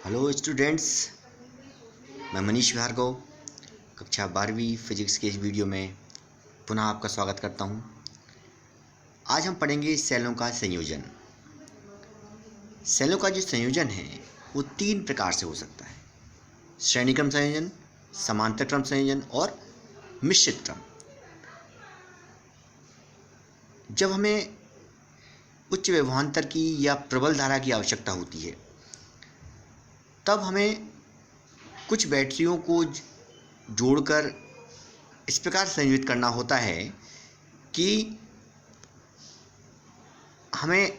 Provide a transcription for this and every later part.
Hello students, मैं मनीष भार्गव कक्षा 12वीं फिजिक्स के इस वीडियो में पुनः आपका स्वागत करता हूं। आज हम पढ़ेंगे सेलों का संयोजन। सेलों का जो संयोजन है वो 3 प्रकार से हो सकता है: श्रेणीक्रम संयोजन, समांतर क्रम संयोजन और मिश्रित क्रम। जब हमें उच्च विभवांतर की या प्रबल धारा की आवश्यकता होती है तब हमें कुछ बैटरियों को जोड़कर इस प्रकार संयोजित करना होता है कि हमें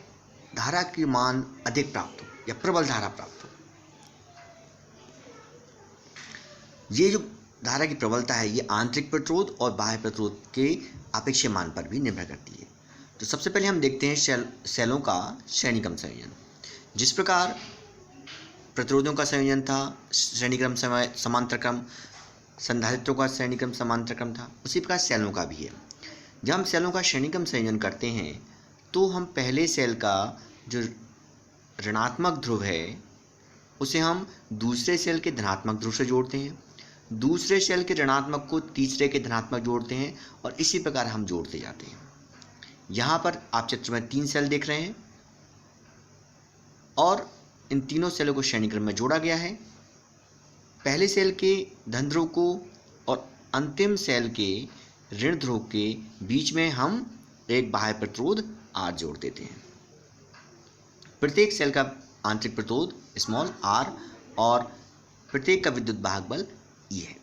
धारा की मान अधिक प्राप्त हो या प्रबल धारा प्राप्त हो। ये जो धारा की प्रबलता है ये आंतरिक प्रतिरोध और बाह्य प्रतिरोध के आपेक्षीय मान पर भी निर्भर करती है। तो सबसे पहले हम देखते हैं सेलों का श्रेणीक्रम संयोजन। जिस प्रकार प्रतिरोधों का संयोजन था श्रेणीक्रम समांतर क्रम, संधारित्रों का श्रेणीक्रम समांतर क्रम था, उसी प्रकार सेलों का भी है। जब हम सेलों का श्रेणीक्रम संयोजन करते हैं तो हम पहले सेल का जो ऋणात्मक ध्रुव है उसे हम दूसरे सेल के धनात्मक ध्रुव से जोड़ते हैं, दूसरे सेल के ऋणात्मक को तीसरे के धनात्मक जोड़ते हैं और इसी प्रकार हम जोड़ते जाते हैं। यहाँ पर आप चित्र में 3 सेल देख रहे हैं और इन तीनों सेलों को श्रेणीक्रम में जोड़ा गया है। पहले सेल के धन ध्रुव को और अंतिम सेल के ऋण ध्रुव के बीच में हम एक बाह्य प्रतिरोध R जोड़ देते हैं। प्रत्येक सेल का आंतरिक प्रतिरोध स्मॉल r और प्रत्येक का विद्युत वाहक बल E है।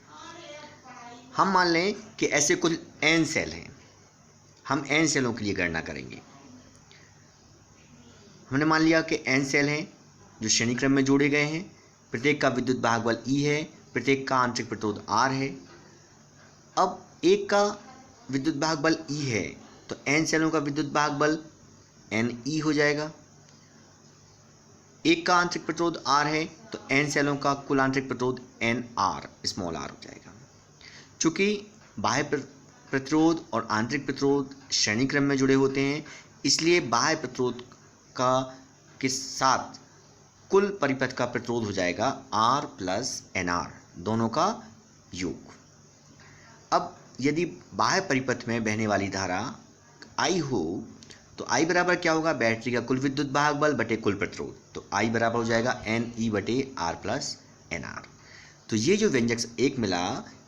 हम मान लें कि ऐसे कुल n सेल हैं। हम n सेलों के लिए गणना करेंगे। हमने मान लिया कि n सेल हैं जो श्रेणी क्रम में जोड़े गए हैं, प्रत्येक का विद्युत वाहक बल E है, प्रत्येक का आंतरिक प्रतिरोध R है। अब एक का विद्युत वाहक बल E है तो n सेलों का विद्युत वाहक बल Ne हो जाएगा। एक का आंतरिक प्रतिरोध R है तो n सेलों का कुल आंतरिक प्रतिरोध Nr स्मॉल r हो जाएगा। चूँकि बाह्य प्रतिरोध और आंतरिक प्रतिरोध श्रेणी क्रम में जुड़े होते हैं इसलिए बाह्य प्रतिरोध का के साथ कुल परिपथ का प्रतिरोध हो जाएगा R प्लस Nr, दोनों का योग। अब यदि बाह्य परिपथ में बहने वाली धारा I हो तो I बराबर क्या होगा? बैटरी का कुल विद्युत वाहक बल बटे कुल प्रतिरोध। तो I बराबर हो जाएगा Ne बटे R प्लस Nr। तो ये जो व्यंजक एक मिला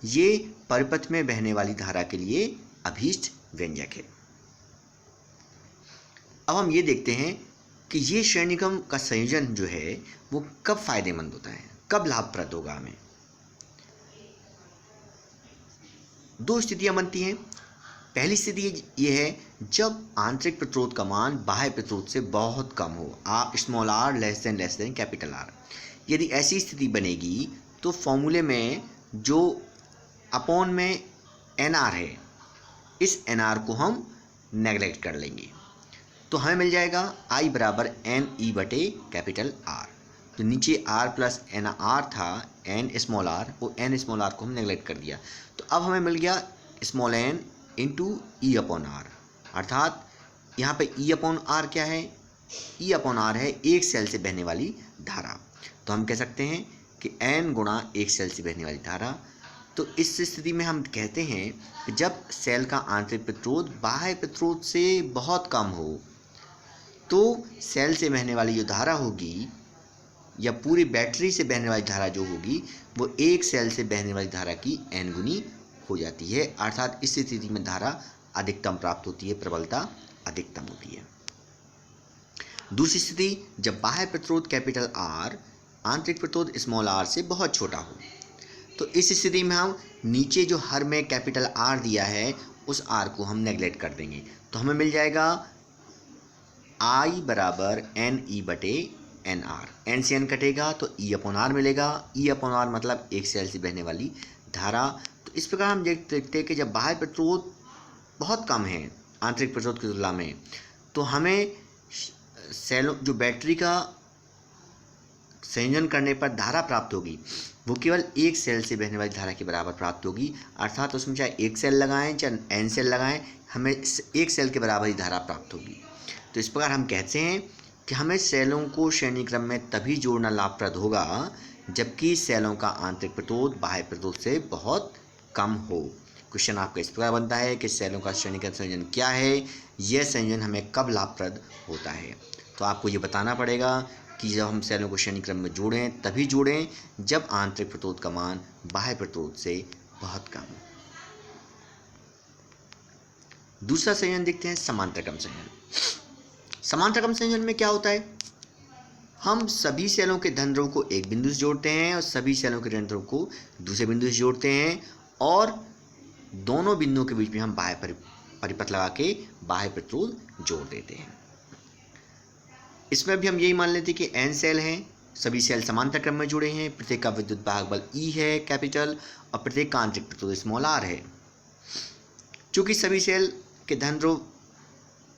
ये परिपथ में बहने वाली धारा के लिए अभीष्ट व्यंजक है। अब हम ये देखते हैं कि ये श्रेणीक्रम का संयोजन जो है वो कब फायदेमंद होता है, कब लाभप्रद होगा हमें। 2 स्थितियां बनती हैं। पहली स्थिति ये है जब आंतरिक प्रतिरोध का मान बाह्य प्रतिरोध से बहुत कम हो, small r less than capital R। यदि ऐसी स्थिति बनेगी तो फॉर्मूले में जो अपॉन में Nr है इस Nr को हम नेगलेक्ट कर लेंगे तो हमें मिल जाएगा I बराबर Ne बटे कैपिटल R। तो नीचे R प्लस Nr था N स्मॉल r, वो N स्मॉल r को हम नेगलेक्ट कर दिया तो अब हमें मिल गया small n into E upon R। अर्थात यहाँ पे E अपॉन R क्या है? E अपॉन R है एक सेल से बहने वाली धारा। तो हम कह सकते हैं कि n गुणा एक सेल से बहने वाली धारा। तो इस स्थिति में हम कहते हैं कि जब सेल का आंतरिक प्रतिरोध बाह्य प्रतिरोध से बहुत कम हो तो सेल से बहने वाली जो धारा होगी या पूरी बैटरी से बहने वाली धारा जो होगी वो एक सेल से बहने वाली धारा की n गुनी हो जाती है। अर्थात इस स्थिति में धारा अधिकतम प्राप्त होती है, प्रबलता अधिकतम होती है। दूसरी स्थिति जब बाह्य प्रतिरोध कैपिटल R आंतरिक प्रतिरोध स्मॉल r से बहुत छोटा हो तो इस स्थिति में हम नीचे जो हर में कैपिटल R दिया है उस R को हम नेगलेक्ट कर देंगे तो हमें मिल जाएगा I बराबर Ne बटे Nr। n से n कटेगा तो E अपॉन R मिलेगा। E अपॉन R मतलब एक सेल से बहने वाली धारा। तो इस प्रकार हम देखते हैं कि जब बाह्य प्रतिरोध बहुत कम है आंतरिक प्रतिरोध की तुलना में तो हमें सेलों जो बैटरी का संयोजन करने पर धारा प्राप्त होगी वो केवल एक सेल से बहने वाली धारा के बराबर प्राप्त होगी। अर्थात उसमें चाहे एक सेल लगाएं चाहे n सेल लगाएं हमें एक सेल के बराबर ही धारा प्राप्त होगी। तो इस प्रकार हम कहते हैं कि हमें सेलों को श्रेणी क्रम में तभी जोड़ना लाभप्रद होगा जबकि सेलों का आंतरिक प्रतिरोध बाह्य प्रतिरोध से बहुत कम हो। क्वेश्चन आपका इस प्रकार बनता है कि सेलों का श्रेणीक्रम संयोजन क्या है, यह संयोजन हमें कब लाभप्रद होता है। तो आपको ये बताना पड़ेगा कि जब हम सेलों को श्रेणीक्रम में जोड़ें तभी जोड़ें जब आंतरिक प्रतिरोध का मान बाह्य प्रतिरोध से बहुत कम हो। दूसरा संयोजन देखते हैं, समांतर क्रम संयोजन। समांतर क्रम संयोजन में क्या होता है, हम सभी सेलों के धन ध्रुव को एक बिंदु से जोड़ते हैं और सभी सेलों के ऋण ध्रुव को दूसरे बिंदु से जोड़ते हैं और दोनों बिंदुओं के बीच में हम बाह्य परिपथ लगा के बाह्य प्रतिरोध जोड़ देते हैं। इसमें भी हम यही मान लेते हैं कि n सेल हैं, सभी सेल समांतर क्रम में जुड़े हैं, प्रत्येक का विद्युत वाहक बल E है कैपिटल और प्रत्येक का आंतरिक प्रतिरोध स्मॉल r है। चूंकि सभी सेल के धन ध्रुव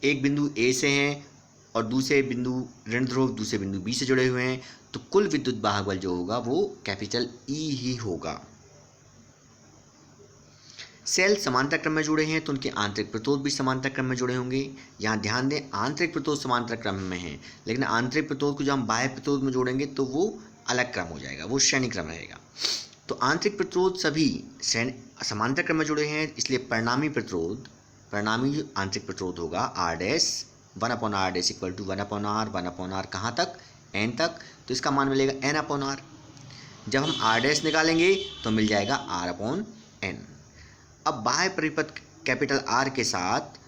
एक बिंदु A से हैं और दूसरे बिंदु ऋण ध्रुव दूसरे बिंदु B से जुड़े हुए हैं, तो कुल विद्युत वाहक बल जो होगा वो कैपिटल E ही होगा। सेल समांतर क्रम में जुड़े हैं तो उनके आंतरिक प्रतिरोध भी समांतर क्रम में जुड़े होंगे। यहाँ ध्यान दें, आंतरिक प्रतिरोध समांतर क्रम में है, लेकिन आंतरिक प्रतिरोध को जब हम बाह्य प्रतिरोध में जोड़ेंगे तो वो अलग क्रम हो जाएगा, वो श्रेणी क्रम रहेगा। तो आंतरिक प्रतिरोध सभी समांतर क्रम में जुड़े हैं, इसलिए परिणामी आंतरिक प्रतिरोध होगा r dash 1/r dash equal to 1/r कहाँ तक, n तक। तो इसका मान मिलेगा n/r। जब हम r डैश निकालेंगे तो मिल जाएगा r/n। अब बाह्य परिपथ कैपिटल R के साथ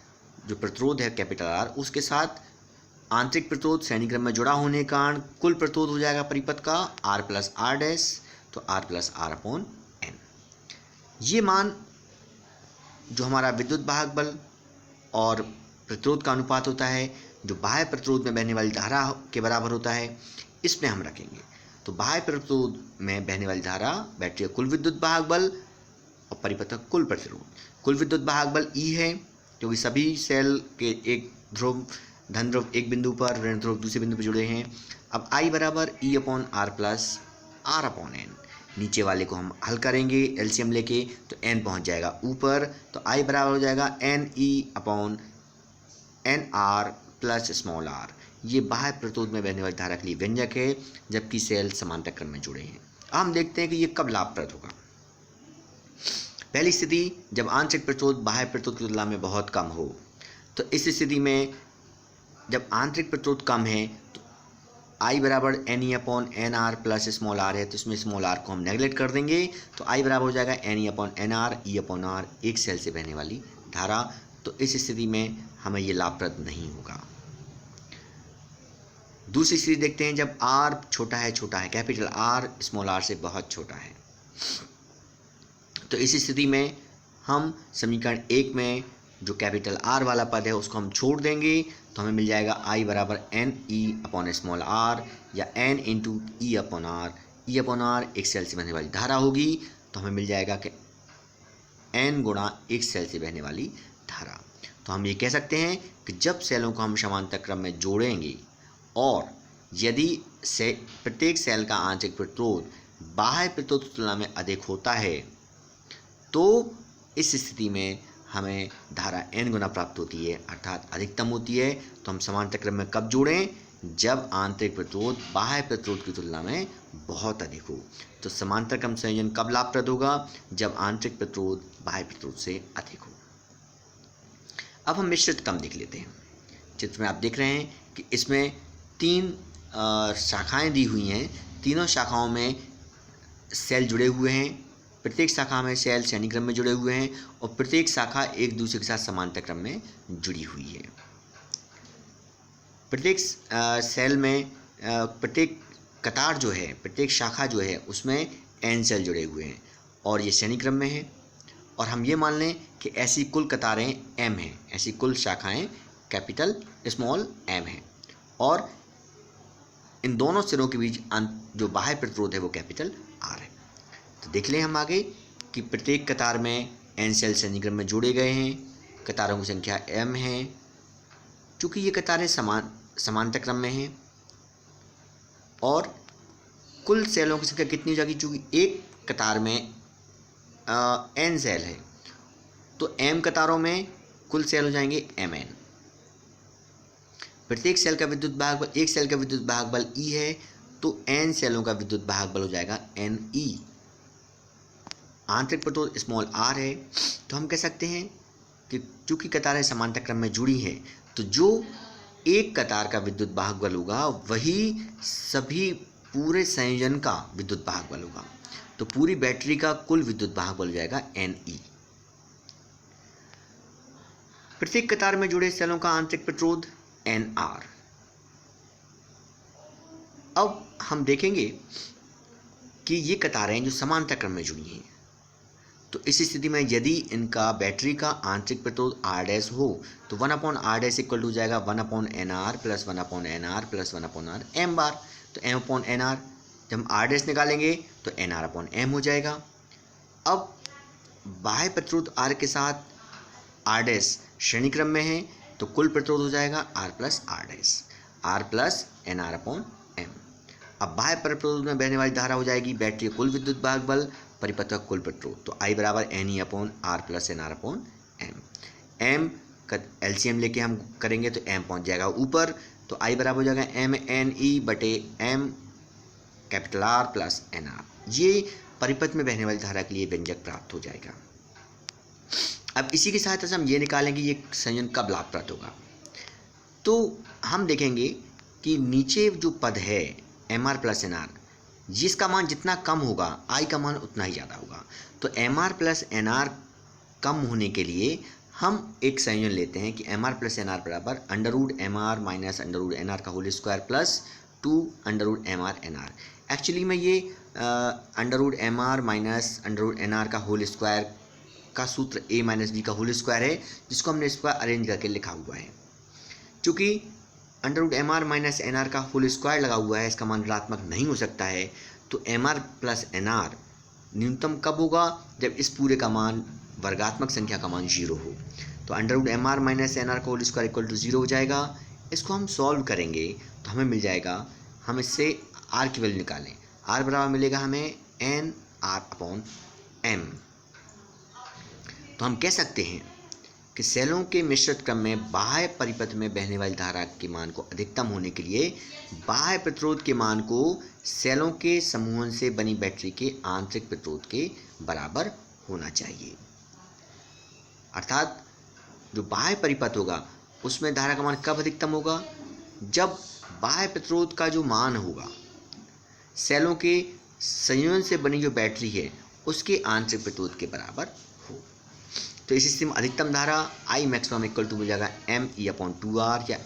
जो प्रतिरोध है कैपिटल R, उसके साथ आंतरिक प्रतिरोध श्रेणी क्रम में जुड़ा होने के कारण कुल प्रतिरोध हो जाएगा परिपथ का R प्लस R डैश, तो R प्लस R/n। ये मान जो हमारा विद्युत वाहक बल और प्रतिरोध का अनुपात होता है, जो बाह्य प्रतिरोध में बहने वाली धारा के बराबर होता है, इसमें हम रखेंगे। तो बाह्य प्रतिरोध में बहने वाली धारा बैटरी का कुल विद्युत वाहक बल और परिपथ का कुल प्रतिरोध। कुल विद्युत वाहक बल E है क्योंकि सभी सेल के एक ध्रुव धन ध्रुव एक बिंदु पर ऋण ध्रुव दूसरे बिंदु पर जुड़े हैं। अब I बराबर E/r प्लस R/n। नीचे वाले को हम हल करेंगे एलसीएम लेके, तो n पहुंच जाएगा ऊपर, तो I बराबर हो जाएगा NE/nr प्लस स्मॉल r। ये बाह्य प्रतिरोध में बहने वाली धारा के लिए व्यंजक है जबकि सेल समांतर क्रम में जुड़े हैं। हम देखते हैं कि ये कब लाभप्रद होगा। पहली स्थिति, जब आंतरिक प्रतिरोध बाह्य प्रतिरोध की तुलना में बहुत कम हो। तो इस स्थिति में जब आंतरिक प्रतिरोध कम है तो I बराबर NE/nr प्लस स्मॉल r है, तो इसमें स्मॉल r को हम नेगलेक्ट कर देंगे, तो I बराबर हो जाएगा NE/nr E/r, एक सेल से बहने वाली धारा। तो इस स्थिति में हमें ये लाभप्रद नहीं होगा। दूसरी स्थिति देखते हैं, जब r छोटा है कैपिटल R स्मॉल r से बहुत छोटा है। तो इस स्थिति में हम समीकरण 1 में जो कैपिटल R वाला पद है उसको हम छोड़ देंगे, तो हमें मिल जाएगा I बराबर NE/r या n इंटू E/r। E/r एक सेल से बहने वाली धारा होगी, तो हमें मिल जाएगा कि n गुणा एक सेल से बहने वाली धारा। तो हम ये कह सकते हैं कि जब सेलों को हम समांतर क्रम में जोड़ेंगे और यदि प्रत्येक सेल का आंतरिक प्रतिरोध बाह्य प्रतिरोध की तुलना में अधिक होता है, तो इस स्थिति में हमें धारा n गुना प्राप्त होती है, अर्थात अधिकतम होती है। तो हम समांतर क्रम में कब जोड़ें, जब आंतरिक प्रतिरोध बाह्य प्रतिरोध की तुलना में बहुत अधिक हो। तो समांतर क्रम संयोजन कब लाभप्रद होगा, जब आंतरिक प्रतिरोध बाह्य प्रतिरोध से अधिक हो। अब हम मिश्रित क्रम देख लेते हैं। चित्र में आप देख रहे हैं कि इसमें 3 शाखाएं दी हुई हैं, तीनों शाखाओं में सेल जुड़े हुए हैं, प्रत्येक शाखा में सेल श्रेणी क्रम में जुड़े हुए हैं और प्रत्येक शाखा एक दूसरे के साथ समांतर क्रम में जुड़ी हुई है। प्रत्येक सेल में प्रत्येक कतार जो है, प्रत्येक शाखा जो है उसमें n सेल जुड़े हुए हैं और ये श्रेणी क्रम में है। और हम ये मान लें कि ऐसी कुल कतारें m हैं, ऐसी कुल शाखाएं कैपिटल स्मॉल m हैं और इन दोनों सिरों के बीच जो बाह्य प्रतिरोध है वो कैपिटल R है। तो देख लें हम आगे कि प्रत्येक कतार में n सेल श्रेणी क्रम में जोड़े गए हैं, कतारों की संख्या m है। चूँकि ये कतारें समांतर क्रम में हैं और कुल सेलों की संख्या कितनी हो जाएगी, चूँकि एक कतार में n सेल है तो m कतारों में कुल सेल हो जाएंगे mn। प्रत्येक सेल का विद्युत भाग बल, एक सेल का विद्युत भाग बल E है, तो n सेलों का विद्युत भाग बल हो जाएगा Ne। आंतरिक प्रतिरोध स्मॉल r है, तो हम कह सकते हैं कि चूंकि कतारें समांतर क्रम में जुड़ी हैं, तो जो एक कतार का विद्युत भाग बल होगा वही सभी पूरे संयोजन का विद्युत भाग बल होगा। तो पूरी बैटरी का कुल विद्युत भाग बल हो जाएगा Ne। प्रत्येक कतार में जुड़े सेलों का आंतरिक प्रतिरोध Nr। अब हम देखेंगे कि ये कतारें जो समांतर क्रम में जुड़ी हैं, तो इस स्थिति में यदि इनका बैटरी का आंतरिक प्रतिरोध R डैश हो तो 1/R डैश इक्वल टू जाएगा 1/NR plus 1/NR plus 1/R m बार। तो m/NR जब हम R डैश निकालेंगे तो NR/m हो जाएगा। अब बाह्य प्रतिरोध R के साथ R डैश श्रेणी क्रम में है, तो कुल प्रतिरोध हो जाएगा R plus R dash, R plus NR/m। अब बाह्य प्रतिरोध में बहने वाली धारा हो जाएगी बैटरी कुल विद्युत भाग बल परिपथ का कुल प्रतिरोध, तो I बराबर Ne/R प्लस NR/m। m का LCM लेके हम करेंगे तो m पहुंच जाएगा ऊपर, तो I बराबर हो जाएगा MNE/m capital R plus NR। ये परिपथ में बहने वाली धारा के लिए व्यंजक प्राप्त हो जाएगा। अब इसी की सहायता से हम ये निकालेंगे ये संयोजन कब लाभप्रद होगा। तो हम देखेंगे कि नीचे जो पद है Mr प्लस NR, जिसका मान जितना कम होगा I का मान उतना ही ज़्यादा होगा। तो Mr प्लस NR कम होने के लिए हम एक संयोजन लेते हैं कि Mr प्लस NR बराबर √Mr माइनस √NR का whole square plus 2 √Mr NR। Actually में ये √Mr माइनस √NR का होल स्क्वायर का सूत्र a माइनस बी का होल स्क्वायर है, जिसको हमने इस पर अरेंज करके लिखा हुआ है। चूँकि √Mr माइनस NR का होल स्क्वायर लगा हुआ है, इसका मान ऋणात्मक नहीं हो सकता है, तो Mr प्लस NR न्यूनतम कब होगा, जब इस पूरे का मान वर्गात्मक संख्या का मान 0 हो। तो √Mr माइनस NR का होल स्क्वायर इक्वल टू 0 हो जाएगा। इसको हम सॉल्व करेंगे तो हमें मिल जाएगा, हम इससे R की वैल्यू निकालें, R बराबर मिलेगा हमें NR/m। तो हम कह सकते हैं कि सेलों के मिश्रित क्रम में बाह्य परिपथ में बहने वाली धारा के मान को अधिकतम होने के लिए बाह्य प्रतिरोध के मान को सेलों के समूहन से बनी बैटरी के आंतरिक प्रतिरोध के बराबर होना चाहिए। अर्थात जो बाह्य परिपथ होगा उसमें धारा का मान कब अधिकतम होगा, जब बाह्य प्रतिरोध का जो मान होगा सेलों के संयोजन से बनी जो बैटरी है उसके आंतरिक प्रतिरोध के बराबर हो। तो इस स्थिति में अधिकतम धारा I मैक्सिमम इक्वल टू मिल जाएगा ME/2R या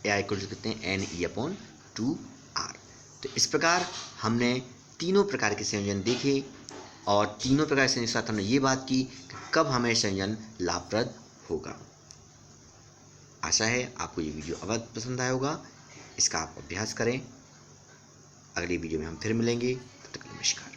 AI इक्वल टू कहते हैं NE/2R। तो इस प्रकार हमने तीनों प्रकार के संयोजन देखे और तीनों प्रकार के संयोजन के साथ हमने ये बात की कि कब हमें संयोजन लाभप्रद होगा। आशा है आपको ये वीडियो अवश्य पसंद आया होगा, इसका आप अभ्यास करें। अगली वीडियो में हम फिर मिलेंगे, तब तक नमस्कार।